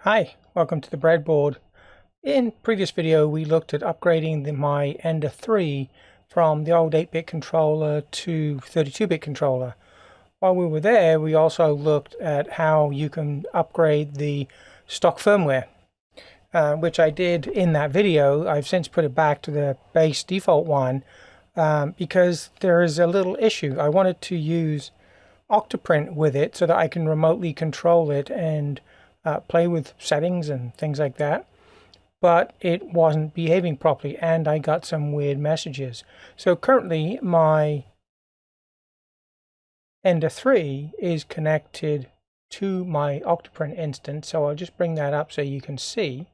Hi, welcome to the breadboard. In previous video we looked at upgrading my Ender 3 from the old 8-bit controller to 32-bit controller. While we were there, we also looked at how you can upgrade the stock firmware, which I did in that video. I've since put it back to the base default one because there is a little issue. I wanted to use Octoprint with it so that I can remotely control it and play with settings and things like that, but it wasn't behaving properly and I got some weird messages. So currently my Ender 3 is connected to my Octoprint instance, so I'll just bring that up so you can see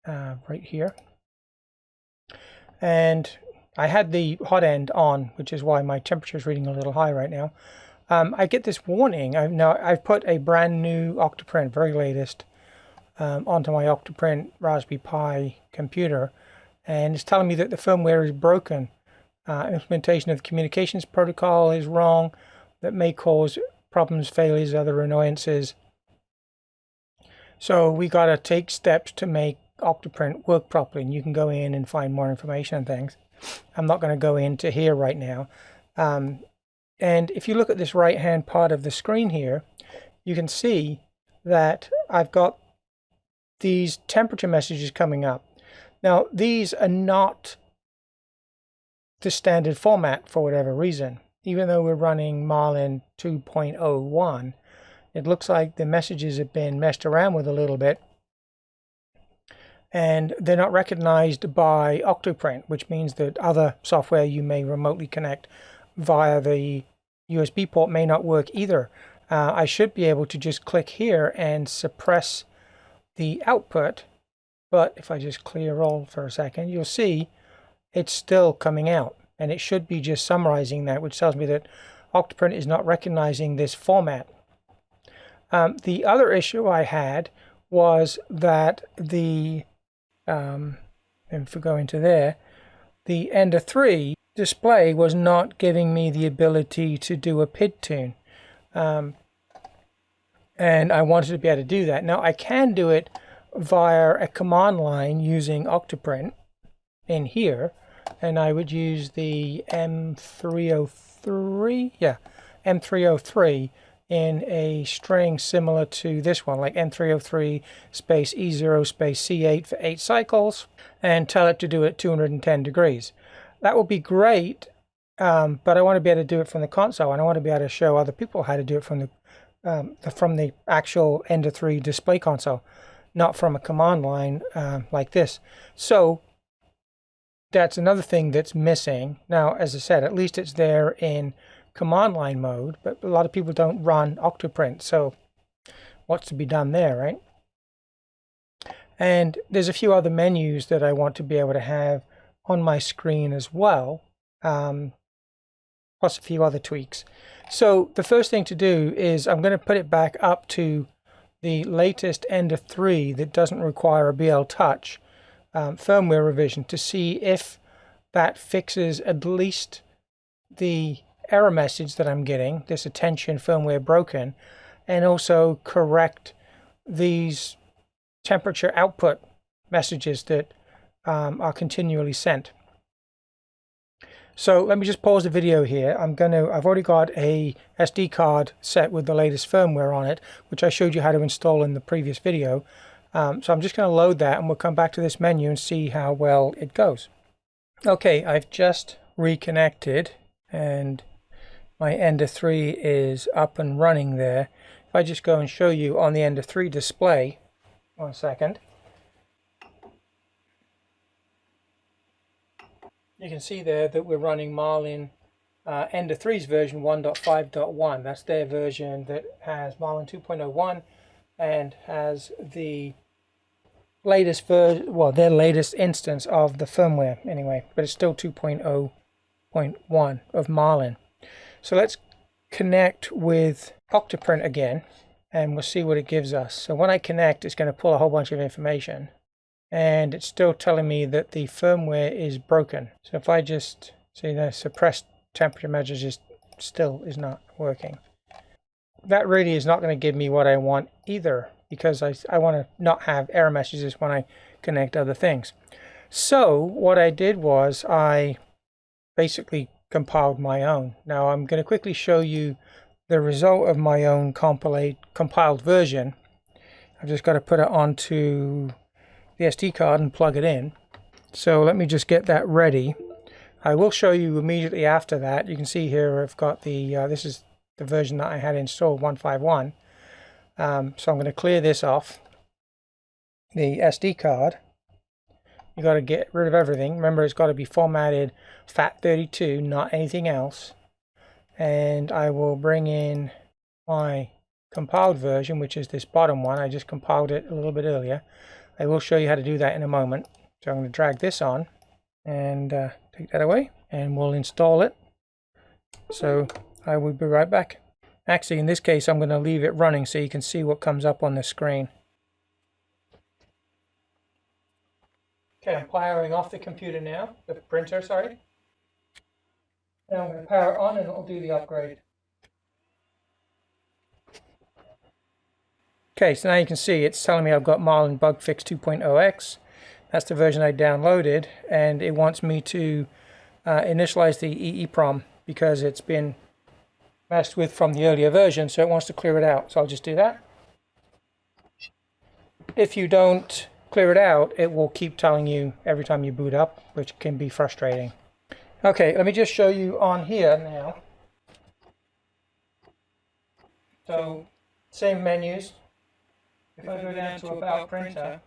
right here. And I had the hot end on, which is why my temperature is reading a little high right now. I get this warning. I've put a brand new Octoprint, very latest, onto my Octoprint Raspberry Pi computer, and it's telling me that the firmware is broken. Implementation of the communications protocol is wrong. That may cause problems, failures, other annoyances. So we got to take steps to make Octoprint work properly, and you can go in and find more information and things. I'm not going to go into here right now. And if you look at this right hand part of the screen here, you can see that I've got these temperature messages coming up. Now these are not the standard format for whatever reason. Even though we're running Marlin 2.01, it looks like the messages have been messed around with a little bit, and they're not recognized by Octoprint, which means that other software you may remotely connect via the USB port may not work either. I should be able to just click here and suppress the output, but if I just clear all for a second, you'll see it's still coming out, and it should be just summarizing that, which tells me that Octoprint is not recognizing this format. The other issue I had was that the and if we go into there, the Ender 3 display was not giving me the ability to do a PID tune, and I wanted to be able to do that. Now I can do it via a command line using Octoprint in here, and I would use the M303, M303 in a string similar to this one, like M303 space E0 space C8 for 8 cycles, and tell it to do it 210 degrees. That would be great, but I want to be able to do it from the console, and I want to be able to show other people how to do it from the actual Ender 3 display console, not from a command line like this. So that's another thing that's missing. Now, as I said, at least it's there in command line mode, but a lot of people don't run Octoprint, so what's to be done there, right? And there's a few other menus that I want to be able to have on my screen as well, plus a few other tweaks. So the first thing to do is I'm going to put it back up to the latest Ender 3 that doesn't require a BL Touch firmware revision to see if that fixes at least the error message that I'm getting, this attention firmware broken, and also correct these temperature output messages that are continually sent. So let me just pause the video here. I've already got a SD card set with the latest firmware on it, which I showed you how to install in the previous video. So I'm just going to load that, and we'll come back to this menu and see how well it goes. Okay, I've just reconnected, and my Ender 3 is up and running there. If I just go and show you on the Ender 3 display, 1 second. You can see there that we're running Marlin Ender 3's version 1.5.1. That's their version that has Marlin 2.01 and has the latest version, well, their latest instance of the firmware anyway, but it's still 2.0.1 of Marlin. So let's connect with Octoprint again, and we'll see what it gives us. So when I connect, it's going to pull a whole bunch of information, and it's still telling me that the firmware is broken. So if I just see the suppressed temperature measures still is not working. That really is not going to give me what I want either. because I want to not have error messages when I connect other things. So what I did was I basically compiled my own. Now I'm going to quickly show you the result of my own compiled version. I've just got to put it onto the SD card and plug it in. So let me just get that ready. I will show you immediately after that. You can see here I've got the, this is the version that I had installed, 151. So I'm going to clear this off the SD card. You got to get rid of everything. Remember, it's got to be formatted FAT32, not anything else. And I will bring in my compiled version, which is this bottom one. I just compiled it a little bit earlier. I will show you how to do that in a moment. So I'm going to drag this on and take that away, and we'll install it. So I will be right back. Actually, in this case, I'm going to leave it running so you can see what comes up on the screen. Okay, I'm powering off the computer now, the printer, sorry. Now I'm going to power it on and it'll do the upgrade. Okay, so now you can see it's telling me I've got Marlin Bug Fix 2.0x. That's the version I downloaded, and it wants me to initialize the EEPROM because it's been messed with from the earlier version, so it wants to clear it out. So I'll just do that. If you don't clear it out, it will keep telling you every time you boot up, which can be frustrating. Okay, let me just show you on here now. So, same menus. If I go down to About Printer,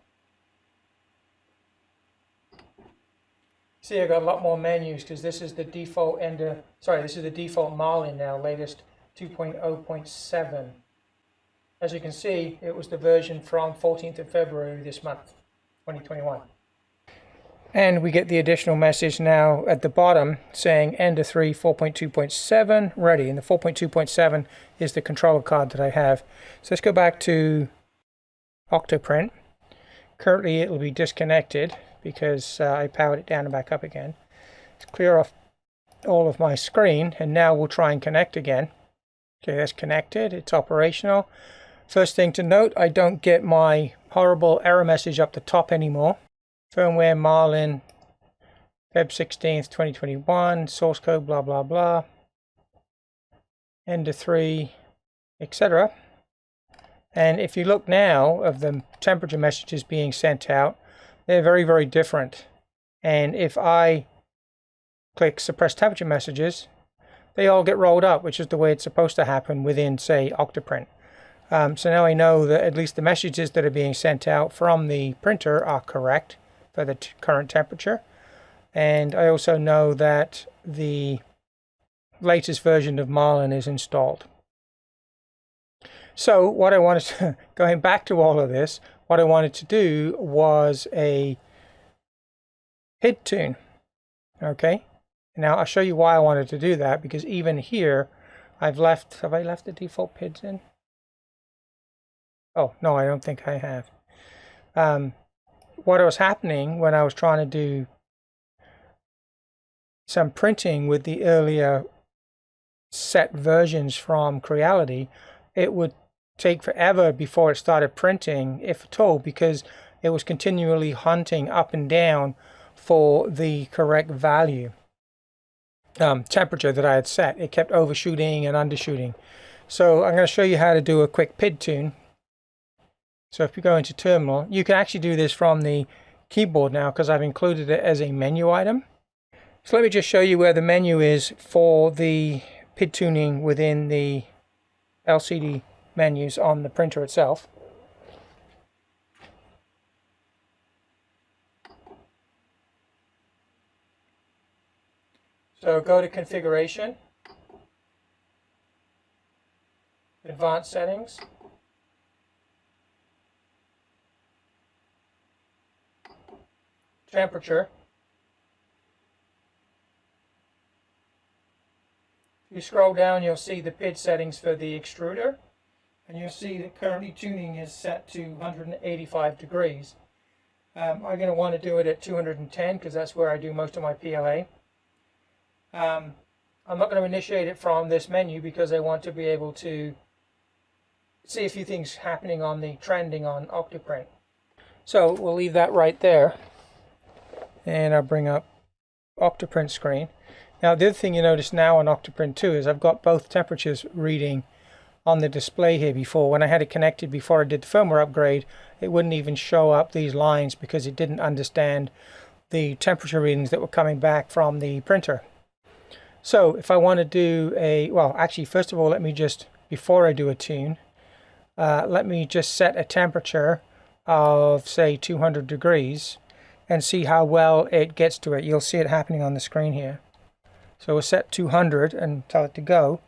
see I've got a lot more menus because this is the default this is the default Marlin now, latest 2.0.7. As you can see, it was the version from 14th of February this month, 2021. And we get the additional message now at the bottom saying Ender 3 4.2.7 ready. And the 4.2.7 is the controller card that I have. So let's go back to Octoprint. Currently it will be disconnected because I powered it down and back up again. Let's clear off all of my screen, and now we'll try and connect again. Okay, that's connected. It's operational. First thing to note, I don't get my horrible error message up the top anymore. Firmware Marlin, Feb 16th, 2021, source code, blah, blah, blah. Ender 3, etc. And if you look now of the temperature messages being sent out, they're very, very different. And if I click suppress temperature messages, they all get rolled up, which is the way it's supposed to happen within, say, Octoprint. So now I know that at least the messages that are being sent out from the printer are correct for the current temperature. And I also know that the latest version of Marlin is installed. So what I wanted to, going back to all of this, what I wanted to do was a PID tune. Okay, now I'll show you why I wanted to do that, because even here have I left the default PIDs in? Oh, no, I don't think I have. What was happening when I was trying to do some printing with the earlier set versions from Creality, it would take forever before it started printing, if at all, because it was continually hunting up and down for the correct value temperature that I had set. It kept overshooting and undershooting. So I'm going to show you how to do a quick PID tune. So if you go into Terminal, you can actually do this from the keyboard now because I've included it as a menu item. So let me just show you where the menu is for the PID tuning within the LCD menus on the printer itself. So go to Configuration, Advanced Settings, Temperature. If you scroll down, you'll see the PID settings for the extruder, and you'll see that currently tuning is set to 185 degrees. I'm going to want to do it at 210 because that's where I do most of my PLA. I'm not going to initiate it from this menu because I want to be able to see a few things happening on the trending on Octoprint. So we'll leave that right there, and I'll bring up Octoprint screen. Now the other thing you notice now on Octoprint 2 is I've got both temperatures reading on the display here. Before, when I had it connected before I did the firmware upgrade, it wouldn't even show up these lines because it didn't understand the temperature readings that were coming back from the printer. So if I want to do a, well actually first of all, let me just, before I do a tune, let me just set a temperature of say 200 degrees and see how well it gets to it. You'll see it happening on the screen here. So we'll set 200 and tell it to go.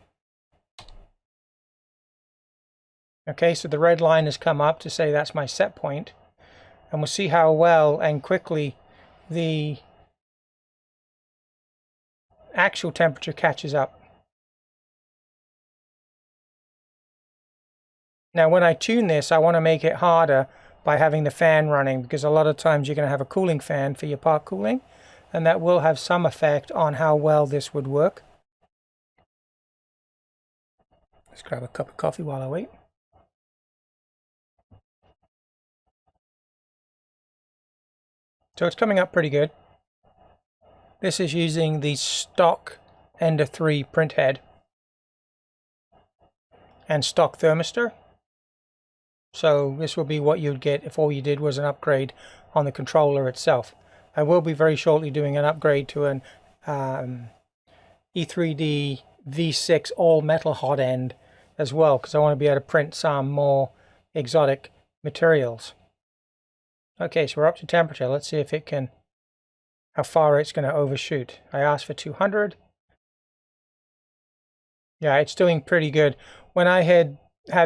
Okay, so the red line has come up to say that's my set point, and we'll see how well and quickly the actual temperature catches up. Now when I tune this, I want to make it harder by having the fan running, because a lot of times you're going to have a cooling fan for your part cooling, and that will have some effect on how well this would work. Let's grab a cup of coffee while I wait. So it's coming up pretty good. This is using the stock Ender 3 print head and stock thermistor. So this will be what you'd get if all you did was an upgrade on the controller itself. I will be very shortly doing an upgrade to an E3D V6 all metal hot end as well, because I want to be able to print some more exotic materials. Okay, so we're up to temperature. Let's see if it can, how far it's going to overshoot. I asked for 200. Yeah, it's doing pretty good. When I had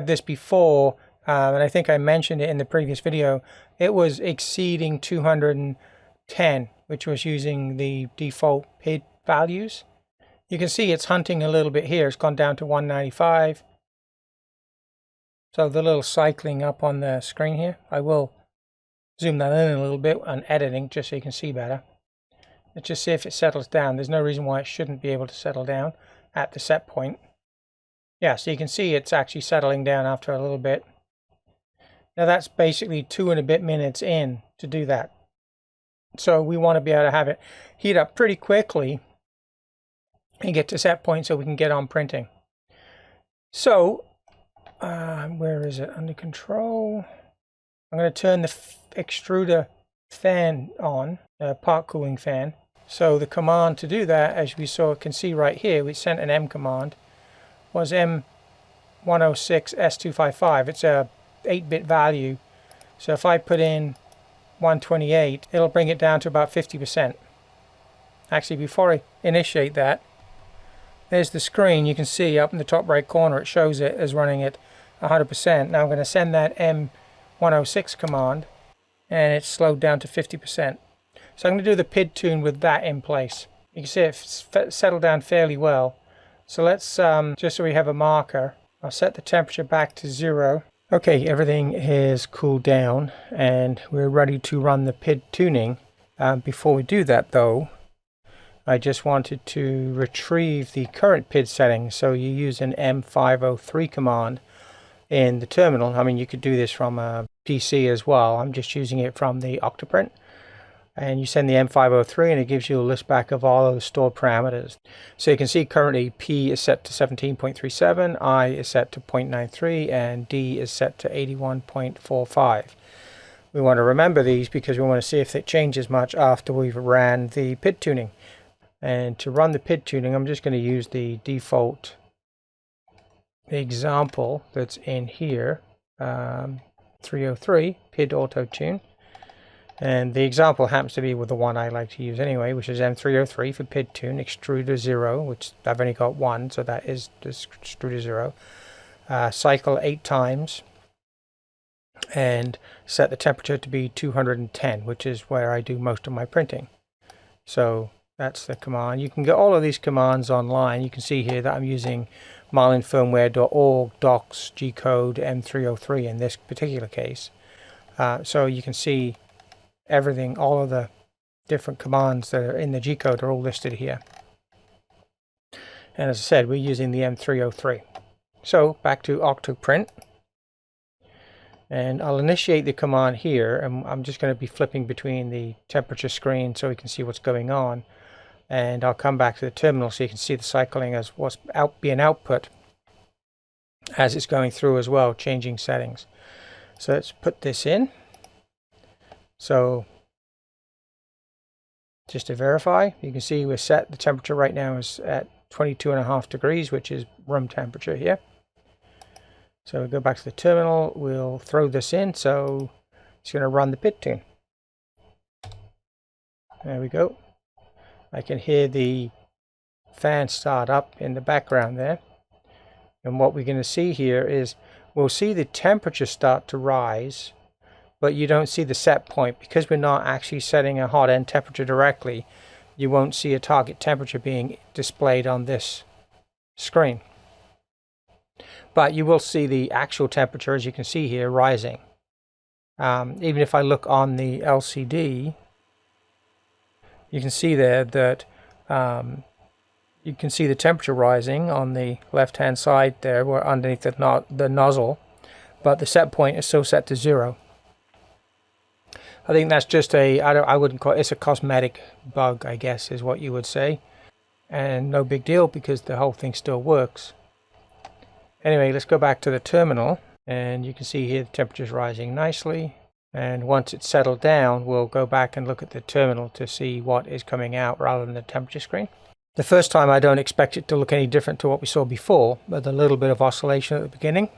this before, and I think I mentioned it in the previous video, it was exceeding 210, which was using the default PID values. You can see it's hunting a little bit here. It's gone down to 195. So the little cycling up on the screen here, I will zoom that in a little bit on editing just so you can see better. Let's just see if it settles down. There's no reason why it shouldn't be able to settle down at the set point. Yeah, so you can see it's actually settling down after a little bit. Now that's basically 2 and a bit minutes in to do that. So we want to be able to have it heat up pretty quickly and get to set point so we can get on printing. So, where is it? Under control. I'm going to turn the extruder fan on, part cooling fan. So the command to do that, as we can see right here, we sent an M command, was M106S255. It's a 8-bit value. So if I put in 128, it'll bring it down to about 50%. Actually, before I initiate that, there's the screen. You can see up in the top right corner, it shows it as running at 100%. Now I'm going to send that M106 command, and it's slowed down to 50%. So I'm going to do the PID tune with that in place. You can see it's settled down fairly well. So let's, just so we have a marker, I'll set the temperature back to 0. Okay, everything is cooled down and we're ready to run the PID tuning. Before we do that though, I just wanted to retrieve the current PID settings. So you use an M503 command in the terminal. I mean, you could do this from a PC as well. I'm just using it from the Octoprint. And you send the M503 and it gives you a list back of all of the stored parameters. So you can see currently P is set to 17.37, I is set to 0.93, and D is set to 81.45. We want to remember these because we want to see if it changes much after we've ran the PID tuning. And to run the PID tuning, I'm just going to use the default example that's in here, 303 PID autotune. And the example happens to be with the one I like to use anyway, which is M303 for PID tune, extruder 0, which I've only got one, so that is the extruder 0. Cycle 8 times, and set the temperature to be 210, which is where I do most of my printing. So that's the command. You can get all of these commands online. You can see here that I'm using marlinfirmware.org docs G-code M303 in this particular case. So you can see everything, all of the different commands that are in the G-code are all listed here. And as I said, we're using the M303. So back to Octoprint. And I'll initiate the command here, and I'm just going to be flipping between the temperature screen so we can see what's going on. And I'll come back to the terminal so you can see the cycling as what's being output as it's going through as well, changing settings. So let's put this in. So just to verify, you can see we're set. The temperature right now is at 22.5 degrees, which is room temperature here. So we'll go back to the terminal, we'll throw this in, so it's going to run the PID tune. There we go. I can hear the fan start up in the background there. And what we're going to see here is we'll see the temperature start to rise, but you don't see the set point. Because we're not actually setting a hot end temperature directly, you won't see a target temperature being displayed on this screen. But you will see the actual temperature, as you can see here, rising. Even if I look on the LCD, you can see there that you can see the temperature rising on the left hand side there, where underneath the nozzle, but the set point is still set to 0. I think that's just I wouldn't call it, it's a cosmetic bug, I guess is what you would say, and no big deal because the whole thing still works. Anyway, let's go back to the terminal, and you can see here the temperature is rising nicely. And once it's settled down, we'll go back and look at the terminal to see what is coming out rather than the temperature screen. The first time I don't expect it to look any different to what we saw before, but a little bit of oscillation at the beginning.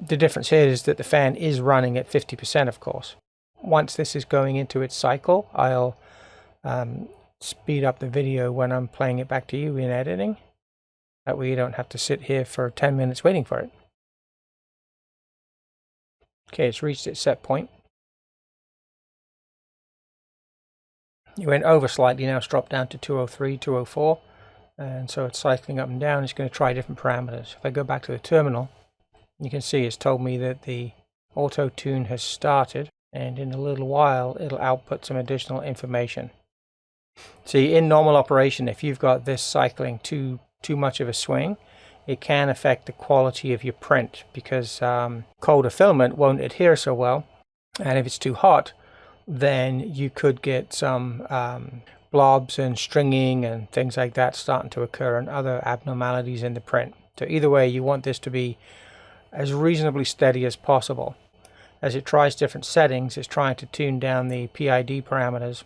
The difference here is that the fan is running at 50%, of course. Once this is going into its cycle, I'll speed up the video when I'm playing it back to you in editing. That way you don't have to sit here for 10 minutes waiting for it. Okay, it's reached its set point. You went over slightly, now it's dropped down to 203, 204. And so it's cycling up and down. It's going to try different parameters. If I go back to the terminal, you can see it's told me that the auto tune has started. And in a little while, it'll output some additional information. See, in normal operation, if you've got this cycling too much of a swing, it can affect the quality of your print because colder filament won't adhere so well, and if it's too hot, then you could get some blobs and stringing and things like that starting to occur and other abnormalities in the print. So either way, you want this to be as reasonably steady as possible. As it tries different settings, it's trying to tune down the PID parameters.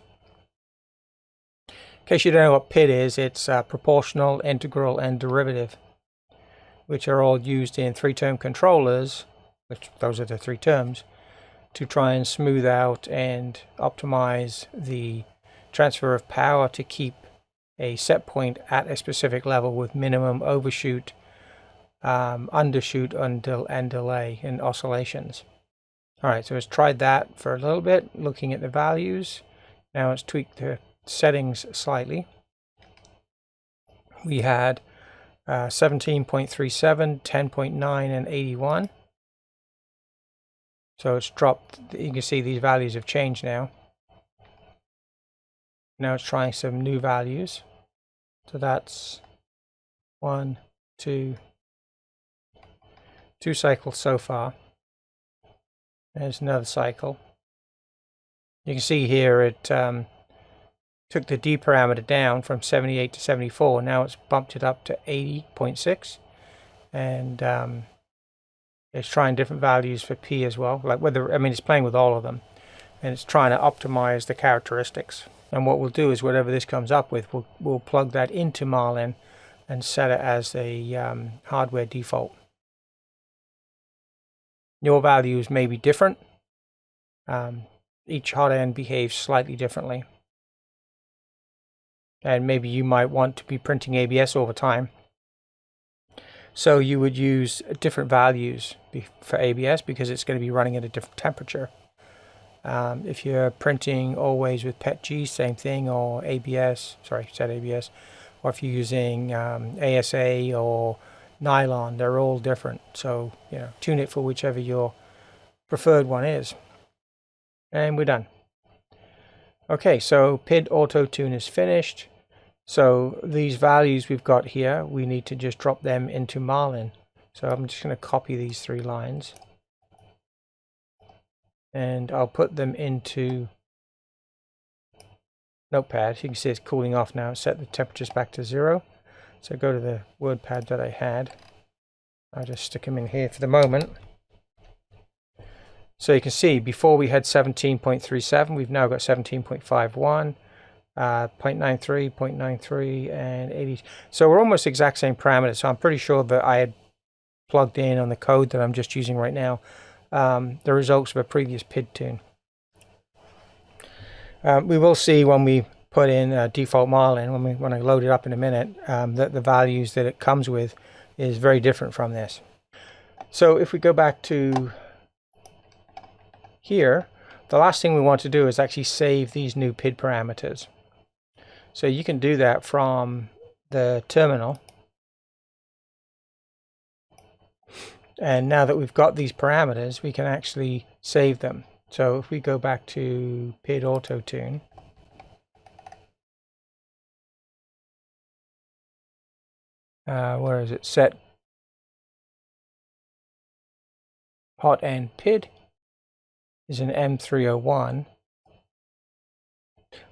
In case you don't know what PID is, it's proportional, integral, and derivative, which are all used in three-term controllers, which those are the three terms, to try and smooth out and optimize the transfer of power to keep a set point at a specific level with minimum overshoot, undershoot, and delay in oscillations. Alright, so it's tried that for a little bit, looking at the values. Now it's tweaked the settings slightly. We had 17.37, 10.9, and 81. So it's dropped. You can see these values have changed now. Now it's trying some new values. So that's 1, 2 cycles so far. There's another cycle. You can see here it took the D parameter down from 78 to 74. Now it's bumped it up to 80.6, and it's trying different values for P as well. Like whether, I mean, it's playing with all of them, and it's trying to optimize the characteristics. And what we'll do is whatever this comes up with, we'll plug that into Marlin and set it as a hardware default. Your values may be different. Each hot end behaves slightly differently. And maybe you might want to be printing ABS all the time. So you would use different values for ABS because it's going to be running at a different temperature. If you're printing always with PETG, same thing, or ABS, sorry, said ABS, or if you're using ASA or nylon, they're all different. So, you know, tune it for whichever your preferred one is. And we're done. Okay, so PID auto tune is finished. So these values we've got here, we need to just drop them into Marlin. So I'm just going to copy these 3 lines. and I'll put them into Notepad. You can see it's cooling off now. Set the temperatures back to 0. So go to the WordPad that I had. I'll just stick them in here for the moment. So you can see before we had 17.37, we've now got 17.51, 0.93, 0.93, and 80. So we're almost exact same parameters. So I'm pretty sure that I had plugged in on the code that I'm just using right now the results of a previous PID tune. We will see when we put in default Marlin, when I load it up in a minute, that the values that it comes with is very different from this. So if we go back to here, the last thing we want to do is actually save these new PID parameters. So you can do that from the terminal. And now that we've got these parameters, we can actually save them. So if we go back to PID autotune, where is it? Set hot end PID is an M301.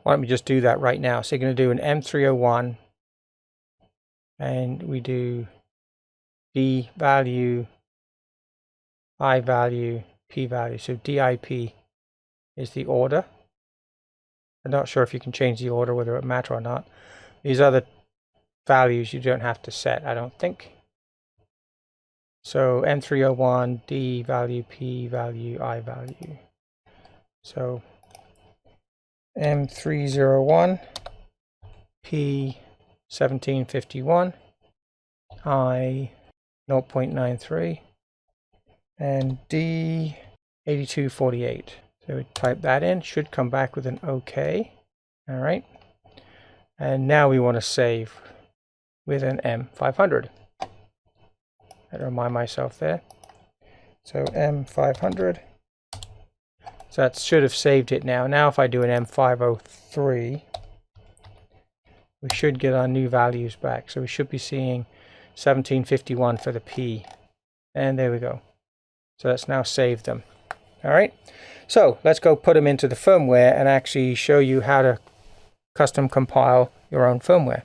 Why don't we just do that right now? So you're going to do an M301, and we do D value, I value, P value. So DIP is the order. I'm not sure if you can change the order, whether it matter or not. These other values you don't have to set, I don't think. So M301, D value, P value, I value. So M301, P 1751, I 0.93, and D 8248. So we type that in, should come back with an OK. All right. And now we want to save with an M500. I remind myself there. So M500. So that should have saved it now. Now if I do an M503, we should get our new values back. So we should be seeing 1751 for the P. And there we go. So that's now saved them. All right. So let's go put them into the firmware and actually show you how to custom compile your own firmware.